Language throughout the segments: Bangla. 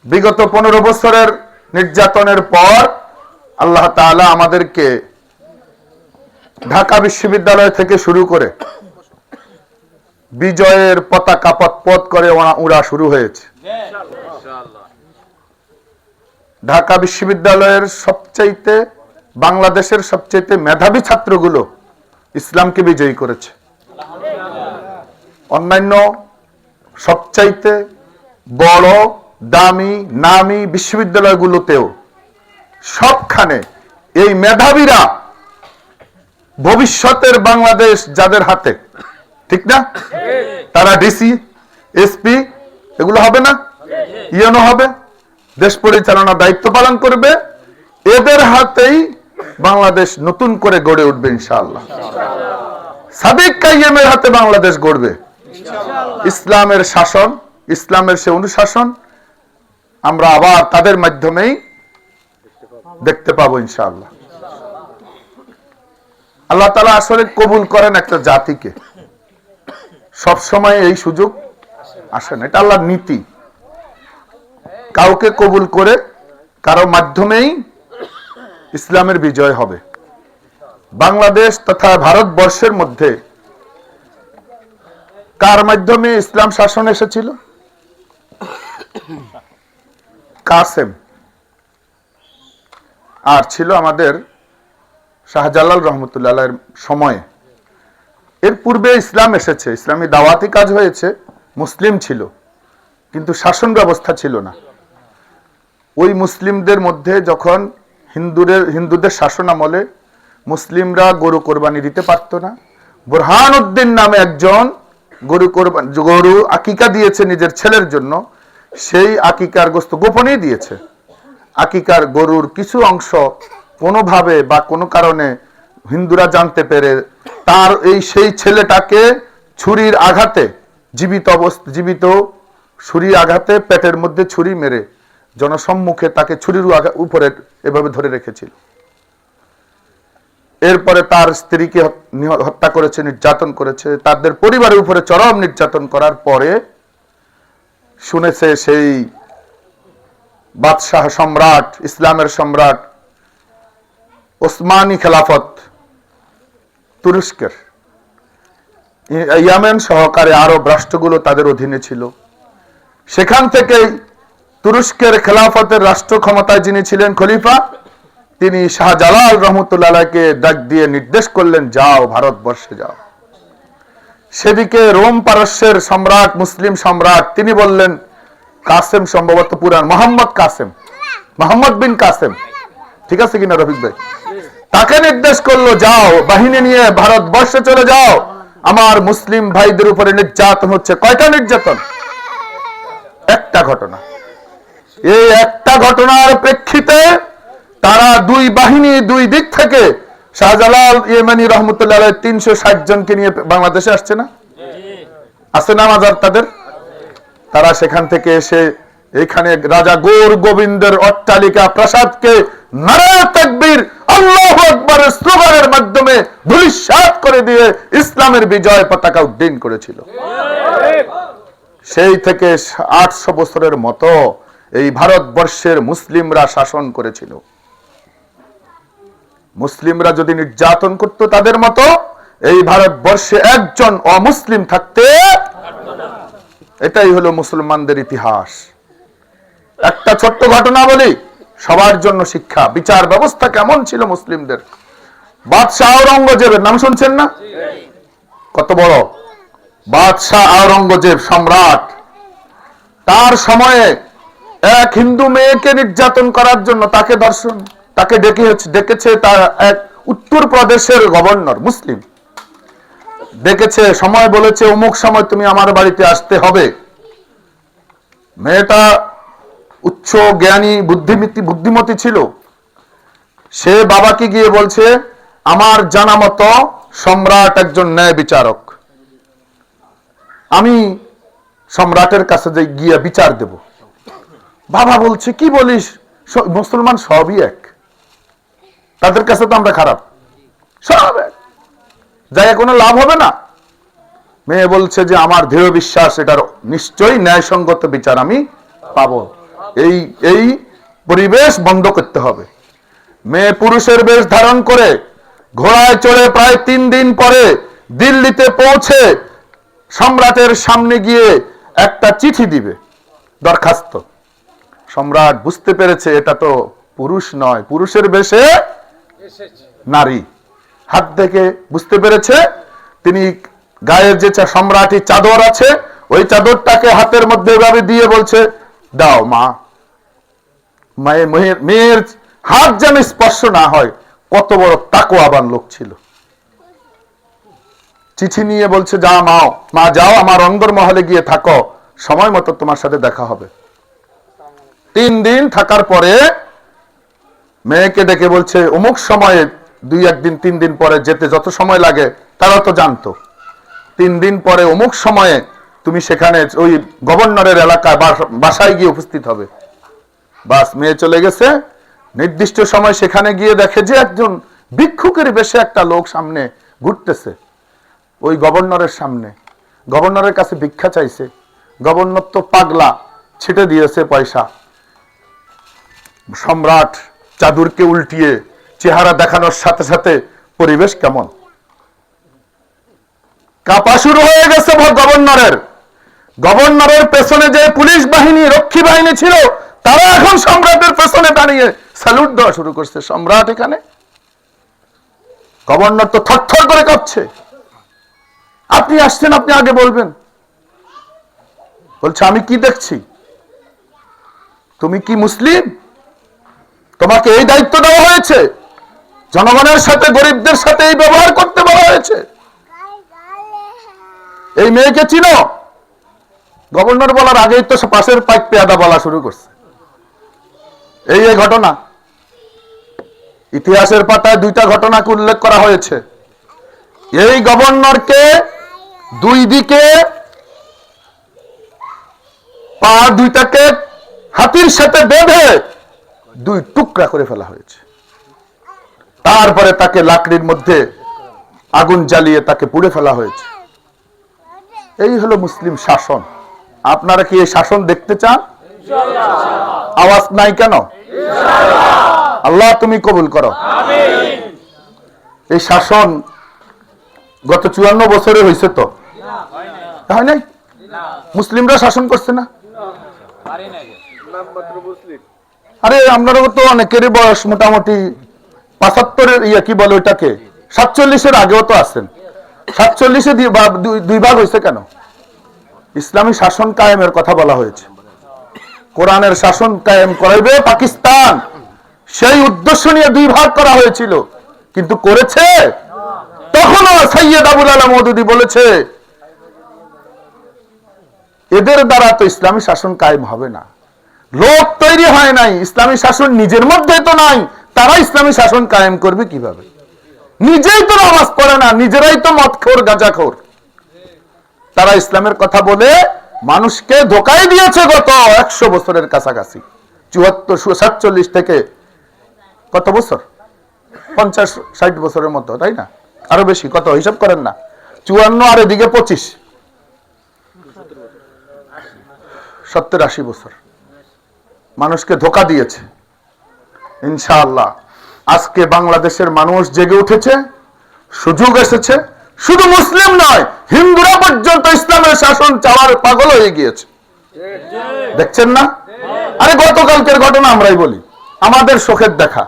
বিগত 15 বছরের নির্যাতনের পর আল্লাহ তাআলা আমাদেরকে ঢাকা বিশ্ববিদ্যালয় থেকে শুরু করে বিজয়ের পতাকা পথ করে উড়া শুরু হয়েছে। ঢাকা বিশ্ববিদ্যালয়ের সবচাইতে বাংলাদেশের সবচাইতে মেধাবী ছাত্রগুলো ইসলামকে বিজয়ী করেছে। অন্যান্য সবচাইতে বড় দামি নামী বিশ্ববিদ্যালয়গুলোতেও সবখানে এই মেধাবীরা ভবিষ্যতের বাংলাদেশ যাদের হাতে, ঠিক না? তারা ডিসি, এসপি এগুলো হবে না, ইউনো হবে, দেশ পরিচালনার দায়িত্ব পালন করবে। এদের হাতেই বাংলাদেশ নতুন করে গড়ে উঠবে ইনশাআল্লাহ। সাদিক কাইয়েমের হাতে বাংলাদেশ গড়বে। ইসলামের শাসন, ইসলামের সে অনুশাসন আমরা আবার তাদের মাধ্যমেই দেখতে পাবো ইনশাআল্লাহ। আল্লাহ তাআলা আসলে কবুল করেন একটা জাতিকে, সব সময় এই সুযোগ আসে না, এটা আল্লাহর নীতি। কাউকে কবুল করে কারো মাধ্যমেই ইসলামের বিজয় হবে। বাংলাদেশ তথা ভারতবর্ষের মধ্যে কার মাধ্যমে ইসলাম শাসন এসেছিল? কাসেম আর ছিল আমাদের শাহজালাল রহমতুল্লাহর সময়ে। এর পূর্বে ইসলাম এসেছে, ইসলামী দাওয়াতি কাজ হয়েছে, মুসলিম ছিল, কিন্তু শাসন ব্যবস্থা ছিল না। ওই মুসলিমদের মধ্যে যখন হিন্দুদের শাসন আমলে মুসলিমরা গরু কোরবানি দিতে পারত না, বুরহানুদ্দিন নামে একজন গরু আকিকা দিয়েছে নিজের ছেলের জন্য। সেই আকিকার গোশত গোপনেই দিয়েছে। আকিকার গরুর কিছু অংশ কোনোভাবে বা কোনো কারণে হিন্দুরা জানতে পেরে তার সেই ছেলেটাকে ছুরির আঘাতে জীবিত ছুরির আঘাতে পেটের মধ্যে ছুরি মেরে জনসম্মুখে তাকে ছুরির উপরে এভাবে ধরে রেখেছিল। এরপরে তার স্ত্রীকে হত্যা করেছে, নির্যাতন করেছে। তাদের পরিবারের উপরে চরম নির্যাতন করার পরে শুনেছে সেই বাদশাহ সম্রাট, ইসলামের সম্রাট ওসমানী খেলাফত তুরস্কের, ইয়েমেন সহকারে আরব রাষ্ট্রগুলো তাদের অধীনে ছিল। সেখান থেকেই তুরস্কের খেলাফতের রাষ্ট্র ক্ষমতায় যিনি ছিলেন খলিফা, তিনি শাহজালাল রহমতুল্লাহকে ডাক দিয়ে নির্দেশ করলেন, যাও ভারতবর্ষে যাও। সেদিকে রোম পারস্যের সম্রাট, মুসলিম সম্রাট, তিনি বললেন, কাসেম সম্ভবত পুরান মোহাম্মদ বিন কাসেম, ঠিক আছে কিনা রফিক ভাই? তাকে নির্দেশ করলো, যাও বাহিনী নিয়ে ভারতবর্ষে চলে যাও, আমার মুসলিম ভাইদের উপরে নির্যাতন হচ্ছে। কয়টা নির্যাতন? একটা ঘটনা। এই একটা ঘটনার প্রেক্ষিতে তারা দুই বাহিনী দুই দিক থেকে শাহজালাল ইয়েমানি রহমতুল্লাহ 360 জনকে নিয়ে বাংলাদেশে আসছে না, আছে না মাজার তাদের? তারা সেখান থেকে এসে এখানে রাজা গৌর গোবিন্দের অট্টালিকা প্রাসাদকে নারায়ে তাকবীর আল্লাহু আকবারের স্লোগানের মাধ্যমে ধূলিসাৎ করে দিয়ে ইসলামের বিজয় পতাকা উড্ডীন করেছিল। সেই থেকে 800 বছরের মতো এই ভারতবর্ষের মুসলিমরা শাসন করেছিল। মুসলিমরা যদি নির্যাতন করত তাদের মতো, এই ভারতবর্ষে একজন অমুসলিম থাকতে, এটাই হলো মুসলমানদের ইতিহাস। একটা ছোট্ট ঘটনা বলি, সবার জন্য শিক্ষা। বিচার ব্যবস্থা কেমন ছিল মুসলিমদের? বাদশাহ আওরঙ্গজেবের নাম শুনছেন না? কত বড় বাদশাহ আওরঙ্গজেব সম্রাট। তার সময়ে এক হিন্দু মেয়েকে নির্যাতন করার জন্য তাকে ডেকেছে তার এক উত্তর প্রদেশের গভর্নর, মুসলিম ডেকেছে, সময় বলেছে অমুক সময় তুমি আমার বাড়িতে আসতে হবে। মেয়েটা উচ্চ জ্ঞানী বুদ্ধিমতী ছিল। সে বাবাকে গিয়ে বলছে, আমার জানা মতো সম্রাট একজন ন্যায় বিচারক, আমি সম্রাটের কাছে গিয়ে বিচার দেব। বাবা বলছে, কি বলিস, মুসলমান সবই এক, তাদের কাছে তো আমরা খারাপ, সব এক, যাই কোনো লাভ হবে না। মেয়ে বলছে যে আমার দৃঢ় বিশ্বাস এটার নিশ্চয়ই ন্যায়সঙ্গত বিচার আমি পাবো। এই এই পরিবেশ বন্ধ করতে হবে। মেয়ে পুরুষের বেশ ধারণ করে ঘোড়ায় চড়ে প্রায় 3 দিন পরে দিল্লিতে পৌঁছে সম্রাটের সামনে গিয়ে একটা চিঠি দিবে, দরখাস্ত। সম্রাট বুঝতে পেরেছে এটা তো পুরুষ নয়, পুরুষের বেশে নারী। হাত থেকে বুঝতে পেরেছে। তিনি গায়ের যে সম্রাটি চাদর আছে ওই চাদরটাকে হাতের মধ্যে এভাবে দিয়ে বলছে, দাও মা। মেয়ের হাত যেন স্পর্শ না হয়। কত বড় তাকওয়াবান লোক ছিল। চিঠি নিয়ে বলছে, যা মা যাও, আমার অন্দরমহলে গিয়ে থাকো, সময় মতো তোমার সাথে দেখা হবে। 3 দিন থাকার পরে মেয়েকে ডেকে বলছে, অমুক সময়ে 2-1 দিন 3 দিন পরে যেতে যত সময় লাগে তারা তো জানতো। 3 দিন পরে অমুক সময়ে তুমি সেখানে ওই গভর্নরের এলাকায় বাসায় গিয়ে উপস্থিত হবে। বাস, মেয়ে চলে গেছে। নির্দিষ্ট সময় সেখানে গিয়ে দেখে যে একজন ভিক্ষুকের বেশে একটা লোক সামনে ঘুরতেছে ওই গভর্নরের সামনে। গভর্নরের কাছে ভিক্ষা চাইছে। গভর্নর তো পাগলা, ছিটে দিয়েছে পয়সা। সম্রাট চাদরকে উল্টিয়ে চেহারা দেখানোর সাথে সাথে পরিবেশ কেমন, কাঁপা শুরু হয়ে গেছে গভর্নরের। গভর্নরের পেছনে যে পুলিশ বাহিনী, রক্ষী বাহিনী ছিল, তারা এখন সম্রাটের পেছনে দাঁড়িয়ে স্যালুট দেওয়া শুরু করছে। সম্রাট এখানে, গভর্নর তো থরথর করে কাঁপছে। আপনি আসছেন, আপনি আগে বলবেন। বলছে, আমি কি দেখছি? তুমি কি মুসলিম? তোমাকে এই দায়িত্ব দেওয়া হয়েছে, জনগণের সাথে, গরিবদের সাথে এই ব্যবহার করতে বলা হয়েছে। এই মেয়েকে চিনো? গভর্নর বলার আগেই তো পাশের পাইক পেয়াদা বলা শুরু করছে। এই ঘটনা ইতিহাসের পাতায় 2টা ঘটনাকে উল্লেখ করা হয়েছে। এই গভর্নরকে 2 দিকে পা 2টাকে হাতির সাথে বেঁধে 2 টুকরা করে ফেলা হয়েছে। তারপরে তাকে লাকড়ির মধ্যে আগুন জ্বালিয়ে তাকে পুড়ে ফেলা হয়েছে। এই হলো মুসলিম শাসন। আপনারা কি এই শাসন দেখতে চান? আওয়াজ নাই কেন? আল্লাহ তুমি কবুল করো। এই শাসন গত 54 বছরে হয়েছে তো হয় নাই? মুসলিমরা শাসন করছে না? আরে আপনারও তো অনেকেরই বয়স মোটামুটি 75-এর কি বলে ওইটাকে 47-এর আগেও তো আছেন। 47-এ 2 ভাগ হয়েছে কেন? ইসলামী শাসন কায়েমের কথা বলা হয়েছে। কোরআনের শাসন কায়েম করাইবে পাকিস্তান, সেই উদ্দেশ্য নিয়ে 2 ভাগ করা হয়েছিল, কিন্তু করেছে? তখনও সৈয়দ আবুল আলা মওদুদী বলেছে এদের দ্বারা তো ইসলামী শাসন কায়েম হবে না। লোক তৈরি হয় নাই, ইসলামী শাসন নিজের মধ্যে তো নাই, তারা ইসলামী শাসন কায়েম করবে কিভাবে? নিজেই তো নামাজ পড়ে না, নিজেরাই তো মদখোর, গাঁজাখোর। তারা ইসলামের কথা বলে মানুষকে ধোঁকাই দিয়েছে গত 100 বছরের কাছাকাছি। 47 থেকে কত বছর? 50-60 বছরের মতো, তাই না? আরো বেশি, কত হিসাব করেন না? 54 আর এদিকে 25, 70-80 বছর মানুষকে ধোঁকা দিয়েছে। ইনশাআল্লাহ আজকে বাংলাদেশের মানুষ জেগে উঠেছে, সুযোগ এসেছে। শুধু মুসলিম নয়, হিন্দুরা পর্যন্ত ইসলামের শাসন চাওয়ার পাগল হয়ে গিয়েছে। দেখছেন না? আরে গতকালকের ঘটনা আমরাই বলি, আমাদের চোখের দেখা।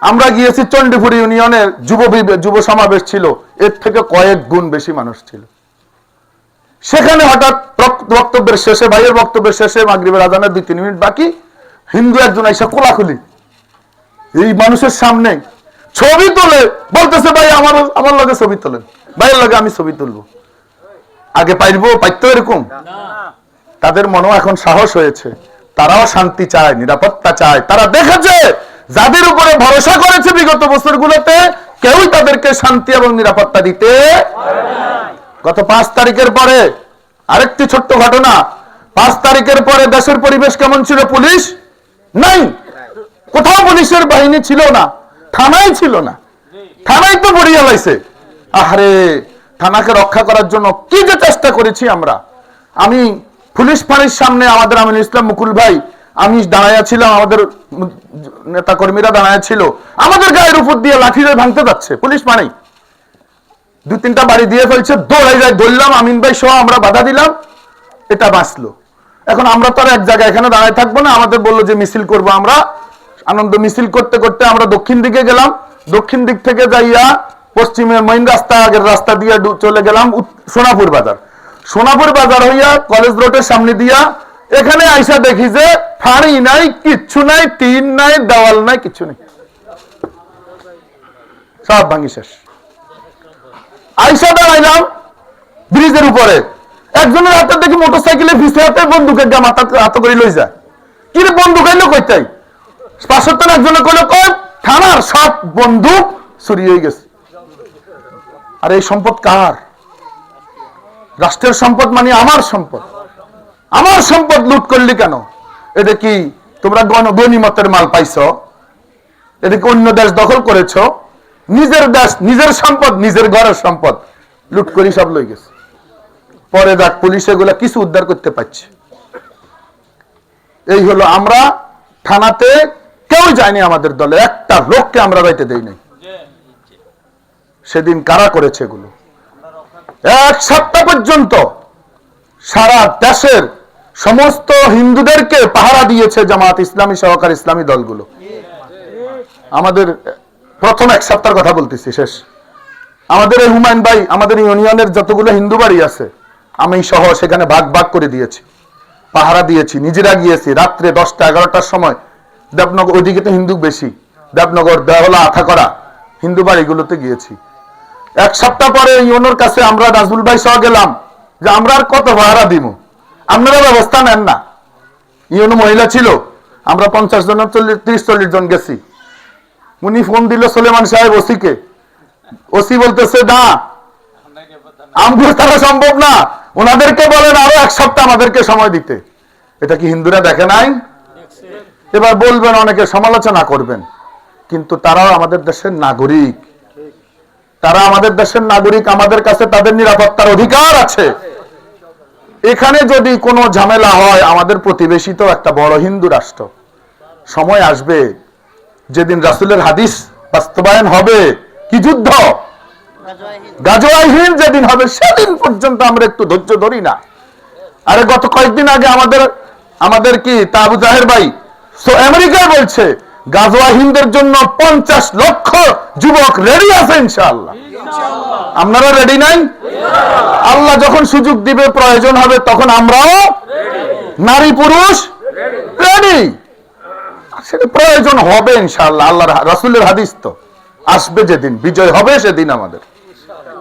আমরা গিয়েছি চণ্ডীপুর ইউনিয়নের যুব সমাবেশ ছিল, এর থেকে কয়েক গুণ বেশি মানুষ ছিল। সেখানে হঠাৎ বক্তব্যের শেষে, ভাইয়ের বক্তব্যের শেষে, মাগরিবের আজানের 2-3 মিনিট বাকি, হিন্দু একজন আইসা কোলাকুলি এই মানুষের সামনে ছবি তোলে, বলতেছে ভাই আমার লগে ছবি তোলেন, ভাইয়ের লগে আমি ছবি তুলবো। আগে পাইতো এরকম? তাদের মনেও এখন সাহস হয়েছে, তারাও শান্তি চায়, নিরাপত্তা চায়। তারা দেখেছে যাদের উপরে ভরসা করেছে বিগত বছরগুলোতে কেউই তাদেরকে শান্তি এবং নিরাপত্তা দিতে। গত 5 তারিখের পরে আরেকটি ছোট্ট ঘটনা। 5 তারিখের পরে দেশের পরিবেশ কেমন ছিল? পুলিশ নাই, কোথাও পুলিশের বাহিনী ছিল না, থানায় ছিল না। থানায় তো বড়িয়া লাইছে। আহারে, থানাকে রক্ষা করার জন্য কি যে চেষ্টা করেছি আমরা। আমি পুলিশ ফাঁড়ির সামনে আমাদের আমিনুল ইসলাম মুকুল ভাই আমি দাঁড়াইয়া ছিলাম, আমাদের নেতা কর্মীরা দাঁড়াইয়া ছিল, আমাদের গায়ের উপর দিয়ে লাঠি ভাঙতে যাচ্ছে, পুলিশ মানেই 2-3টা বাড়ি দিয়ে ফেলছে, দৌড়াই যায়, ধরলাম আমিন ভাই সহ, আমরা বাধা দিলাম, এটা বাঁচলো। এখন আমরা তো আর এক জায়গায় এখানে দাঁড়ায় থাকবো না, আমাদের বললো যে মিছিল করব। আমরা আনন্দ মিছিল করতে করতে আমরা দক্ষিণ দিকে গেলাম, দক্ষিণ দিক থেকে যাইয়া পশ্চিমের মেইন রাস্তা, আগের রাস্তা দিয়ে চলে গেলাম সোনাপুর বাজার। সোনাপুর বাজার হইয়া কলেজ রোডের সামনে দিয়া এখানে আইসা দেখি যে ফাঁড়ি নাই, কিচ্ছু নাই, টিন নাই, দেওয়াল নাই, কিচ্ছু নেই, সব ভাঙি শেষ। আইসা দাঁড়াইলাম ব্রিজের উপরে, একজনের হাতে দেখি মোটরসাইকেলে ভিসে হাতে বন্দুকের গা মাথা হাত করে লই যায়। কি রে বন্দুক আইলো কইতাই? পাঁচশো একজনে কইলো কই থানার সব বন্দুক চুরি হয়ে গেছে। আর এই সম্পদ কার? রাষ্ট্রের সম্পদ, মানে আমার সম্পদ। আমার সম্পদ লুট করলি কেন? এটা কি তোমরা গনিমতের মাল পাইছো? এটা কি অন্য দেশ দখল করেছো? নিজের দেশ, নিজের সম্পদ, নিজের ঘরের সম্পদ লুট করি সব লই গেছে। পরে দেখ পুলিশ এগুলা কিছু উদ্ধার করতে পারছে। এই হলো, আমরা থানাতে কেউ যায়নি, আমাদের দলে একটা লোককে আমরা যাইতে দেই নাই। সেদিন কারা করেছে এগুলো? 1 সপ্তাহ পর্যন্ত সারা দেশের সমস্ত হিন্দুদেরকে পাহারা দিয়েছে জামাত ইসলামী সহকারী ইসলামী দলগুলো। আমাদের প্রথম 1 সপ্তাহের কথা বলতেছি, শেষ। আমাদের এই হুমায়ুন ভাই, আমাদের ইউনিয়নের যতগুলো হিন্দু বাড়ি আছে আমি সহ সেখানে ভাগ ভাগ করে দিয়েছি, পাহারা দিয়েছি, নিজেরা গিয়েছি রাত্রে 10টা-11টার সময়। দেবনগর, ওইদিকে তো হিন্দু বেশি, দেবনগর, দেওলা, আথাকড়া হিন্দু বাড়িগুলোতে গিয়েছি। 1 সপ্তাহ পরে ইউনোর কাছে আমরা নাজমুল ভাই সহ গেলাম যে আমরা আর কত ভাড়া দিব, আপনারা ব্যবস্থা নেন না। ইউনো মহিলা ছিল, আমরা 50 জন 30-40 জন গেছি। উনি ফোন দিল সুলেমান সাহেব ওসিকে, ওসি বলতেছে না আমগুলো তারা সম্ভব না, ওনাদেরকে বলেন আরো 1 সপ্তাহ আমাদেরকে সময় দিতে। এটা কি হিন্দুরা দেখে নাই? এবার বলবেন, অনেকে সমালোচনা করবেন, কিন্তু তারাও আমাদের দেশের নাগরিক, তারা আমাদের দেশের নাগরিক, আমাদের কাছে তাদের নিরাপত্তার অধিকার আছে। এখানে যদি কোনো ঝামেলা হয়, আমাদের প্রতিবেশী তো একটা বড় হিন্দু রাষ্ট্র, সময় আসবে যেদিন রাসূলের হাদিস বাস্তবায়ন হবে। কি যুদ্ধ? গাজওয়াহিন যেদিন হবে, সেদিন পর্যন্ত আমরা একটু ধৈর্য ধরি না। আরে গত কয়েকদিন আগে আমাদের কি তা আবু জাহের ভাই আমেরিকায় বলছে গাজওয়াহিনদের জন্য 50 লক্ষ যুবক রেডি আছে ইনশাআল্লাহ। আপনারা রেডি নাই? আল্লাহ যখন সুযোগ দিবে, প্রয়োজন হবে, তখন আমরাও নারী পুরুষ রেডি। সেটা প্রয়োজন হবে ইনশাআল্লাহ। আল্লাহর রাসূলের হাদিস তো আসবে, যেদিন বিজয় হবে সেদিন আমাদের।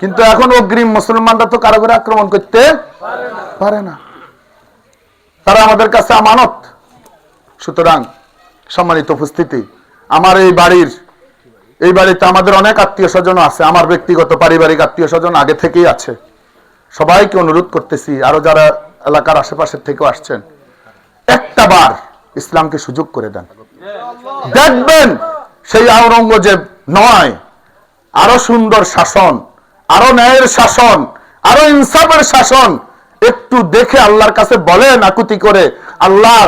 কিন্তু এখন অগ্রিম মুসলমানরা তো কারো করে আক্রমণ করতে পারে না, তারা আমাদের কাছে আমানত। সুতরাং সম্মানিত উপস্থিতি, আমার এই বাড়িতে আমাদের অনেক আত্মীয় স্বজন আছে, আমার ব্যক্তিগত পারিবারিক আত্মীয় স্বজন আগে থেকেই আছে। সবাইকে অনুরোধ করতেছি, আরো যারা এলাকার আশেপাশের থেকেও আসছেন, একটা বার ইসলামকে সুযোগ করে দেন। দেখবেন সেই আওরঙ্গজেব নয়, আরো সুন্দর শাসন, আরো ন্যায়ের শাসন, আরো ইনসাফের শাসন। একটু দেখে আল্লাহর কাছে বলেন আকুতি করে, আল্লাহ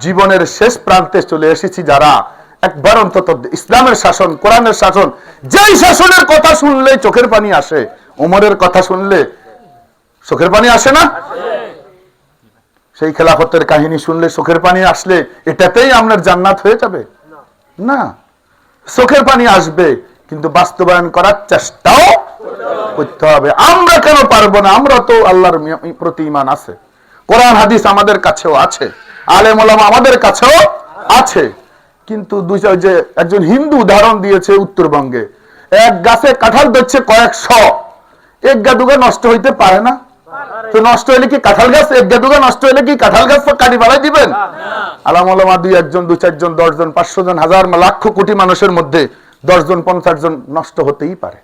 জীবনের শেষ প্রান্তে চলে এসেছি যারা, একবার অন্তত ইসলামের শাসন, কোরআনের শাসন, যেই শাসনের কথা শুনলে চোখের পানি আসে। ওমরের কথা শুনলে চোখের পানি আসে না? সেই খেলাফতের কাহিনী শুনলে চোখের পানি আসলে এটাতেই আপনার জান্নাত হয়ে যাবে না। চোখের পানি আসবে, কিন্তু বাস্তবায়ন করার চেষ্টাও করতে হবে। আমরা কেন পারবো না? আমরা তো আল্লাহর প্রতি ঈমান আছে, কোরআন হাদিস আমাদের কাছেও আছে, আলেম ওলামা আমাদের কাছেও আছে। কিন্তু যে একজন হিন্দু উদাহরণ দিয়েছে, উত্তরবঙ্গে এক গাছে কাঁঠাল ধরছে কয়েকশো, এক গাদুগা নষ্ট হইতে পারে না। তো নষ্ট হইলে কি কাঁঠাল গাছ, এক গাদুগা নষ্ট হইলে কি কাঁঠাল গাছ কাটি বাড়াই দিবেন? আলেম ওলামা 2-1 জন 2-4 জন 10 জন 500 জন 1000 লাখ কোটি মানুষের মধ্যে 10 জন 50 জন নষ্ট হতেই পারে।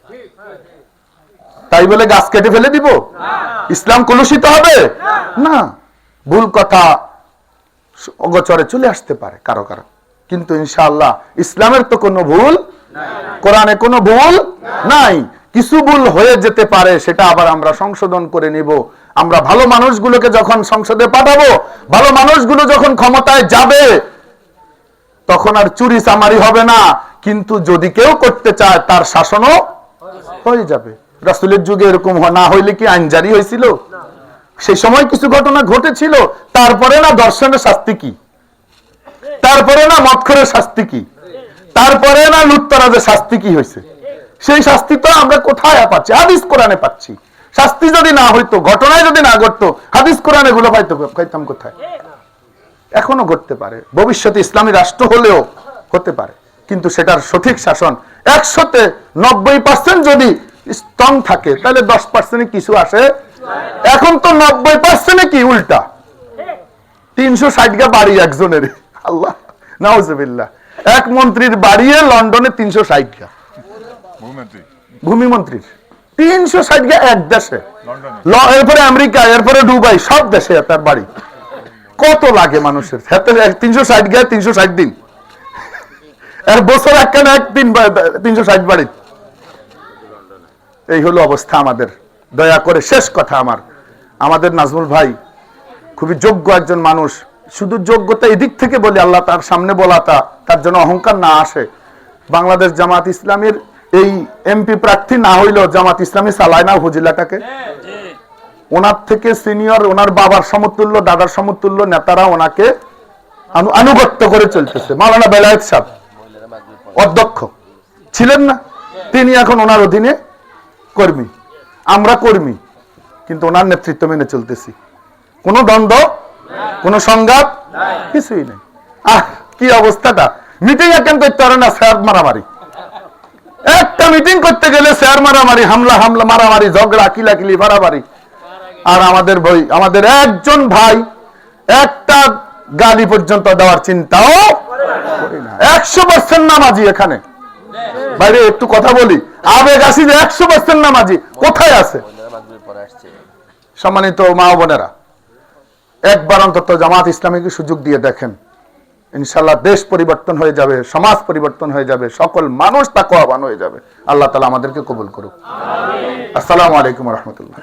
তাই বলে গাছ কেটে ফেলে দিব? ইসলাম কলুষিত হবে না। ভুল কথা অগোচরে চলে আসতে পারে কারো কারো, কিন্তু ইনশাআল্লাহ ইসলামের তো কোনো ভুল, কোরআনে কোনো ভুল নাই। কিছু ভুল হয়ে যেতে পারে, সেটা আবার আমরা সংশোধন করে নিব, আমরা ভালো মানুষগুলোকে যখন সংসদে পাঠাবো, ভালো মানুষগুলো যখন ক্ষমতায় যাবে, তখন আর চুরি চামারি হবে না। কিন্তু যদি কেউ করতে চায় তার শাসনও হয়ে যাবে। রাসূলের যুগে এরকম না হইলে কি আইন জারি হয়েছিল? সেই সময় কিছু ঘটনা ঘটেছিল। তারপরে না দর্শনের শাস্তি কি, তারপরে না মদখোরের শাস্তি কি, তারপরে না লুটতরাজের শাস্তি কি হয়েছে? সেই শাস্তি তো আমরা কোথায় পাচ্ছি? হাদিস কোরআনে পাচ্ছি। শাস্তি যদি না হইতো, ঘটনায় যদি না ঘটতো, হাদিস কোরআনে গুলো পাইতাম কোথায়? এখনো ঘটতে পারে, ভবিষ্যতে ইসলামী রাষ্ট্র হলেও হতে পারে, কিন্তু সেটার সঠিক শাসন 100-তে 90% যদি স্ট্রং থাকে, তাহলে 10% কিছু আসে। এখন তো 90% কি উল্টা, 360 গা বাড়ি একজনের। আল্লাহ নাউজুবিল্লাহ, এক মন্ত্রীর বাড়িয়ে লন্ডনে 360 গা, ভূমি মন্ত্রীর 360 গা এক দেশে, এরপরে আমেরিকা, এরপরে দুবাই, সব দেশে তার বাড়ি। কত লাগে মানুষের? 360 গা 360 দিন, এর বছর একখানে একদিন 360 বাড়ি। এই হলো অবস্থা আমাদের। দয়া করে শেষ কথা আমাদের নাজমুল ভাই খুবই যোগ্য একজন মানুষ। শুধু যোগ্যতা এদিক থেকে বলি, আল্লাহ তার সামনে বলাটা, তার জন্য অহংকার না আসে। বাংলাদেশ জামাত ইসলামীর এই এমপি প্রার্থী না হইলেও জামাত ইসলামী চালায় না উপজেলাটাকে। ওনার থেকে সিনিয়র, ওনার বাবার সমতুল্য, দাদার সমতুল্য নেতারা ওনাকে আনুগত্য করে চলতেছে। মাওলানা বেলায়েত সাহেব অধ্যক্ষ ছিলেন না, তিনি এখন ওনার অধীনে কর্মী, আমরা কর্মী, কিন্তু ওনার নেতৃত্ব মেনে চলতেছি। কোনো দ্বন্দ্ব, কোনো সংঘাত কিছুই নেই। কি অবস্থাটা! মিটিং এখন করতে পারে না, স্যার মারামারি। একটা মিটিং করতে গেলে স্যার মারামারি, হামলা হামলা, মারামারি, ঝগড়া, কিলাকিলি, মারামারি। আর আমাদের একজন ভাই একটা গালি পর্যন্ত দেওয়ার চিন্তাও করি না। 100% নামাজি এখানে বাইরে। একটু কথা বলি, আবেগ আসি যে 100% নামাজি কোথায় আছে? সম্মানিত মা বোনেরা, একবার অন্তত জামাত ইসলামীকে সুযোগ দিয়ে দেখেন, ইনশাআল্লাহ দেশ পরিবর্তন হয়ে যাবে, সমাজ পরিবর্তন হয়ে যাবে, সকল মানুষ তাকওয়াবান হয়ে যাবে। আল্লাহ তাআলা আমাদেরকে কবুল করুক। আসসালামু আলাইকুম ওয়া রাহমাতুল্লাহ।